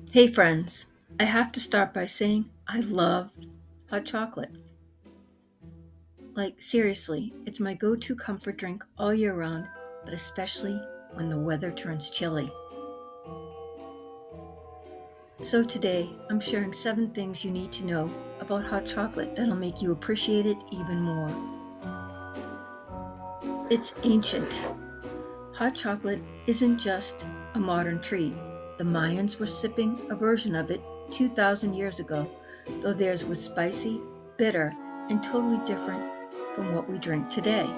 Hey friends, I have to start by saying I love hot chocolate. Like, seriously, it's my go to comfort drink all year round, but especially when the weather turns chilly. So, today I'm sharing 7 things you need to know about hot chocolate that'll make you appreciate it even more. It's ancient. Hot chocolate isn't just a modern treat. The Mayans were sipping a version of it 2,000 years ago, though theirs was spicy, bitter, and totally different from what we drink today.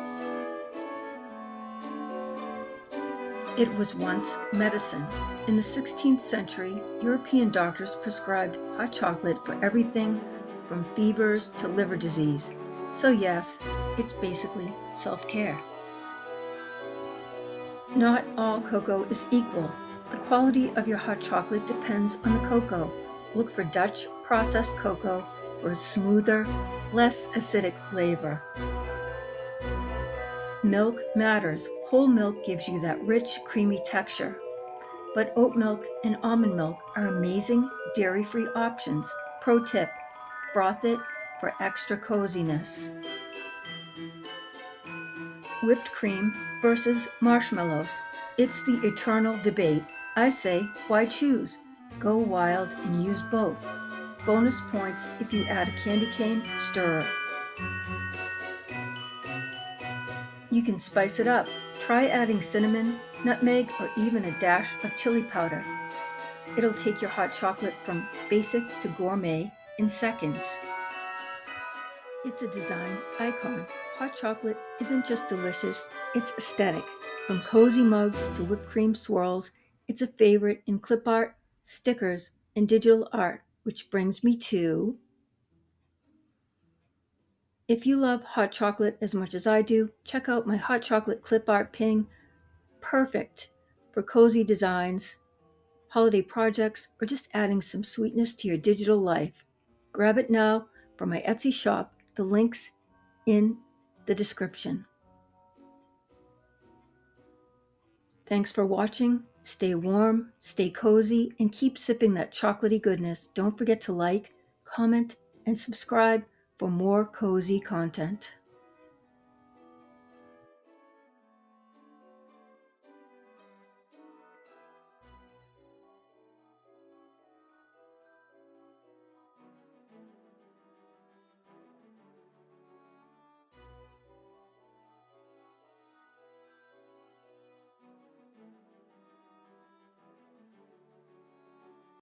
It was once medicine. In the 16th century, European doctors prescribed hot chocolate for everything from fevers to liver disease. So, yes, it's basically self care. Not all cocoa is equal. The quality of your hot chocolate depends on the cocoa. Look for Dutch processed cocoa for a smoother, less acidic flavor. Milk matters. Whole milk gives you that rich, creamy texture. But oat milk and almond milk are amazing dairy free options. Pro tip, froth it for extra coziness. Whipped cream versus marshmallows. It's the eternal debate. I say, why choose? Go wild and use both. Bonus points if you add a candy cane stirrer. You can spice it up. Try adding cinnamon, nutmeg, or even a dash of chili powder. It'll take your hot chocolate from basic to gourmet in seconds. It's a design icon. Hot chocolate isn't just delicious, it's aesthetic. From cozy mugs to whipped cream swirls, it's a favorite in clip art, stickers, and digital art, which brings me to if you love hot chocolate as much as I do, check out my hot chocolate clip art ping. Perfect for cozy designs, holiday projects, or just adding some sweetness to your digital life. Grab it now from my Etsy shop. The link's in the description. Thanks for watching. Stay warm, stay cozy, and keep sipping that chocolatey goodness. Don't forget to like, comment, and subscribe for more cozy content.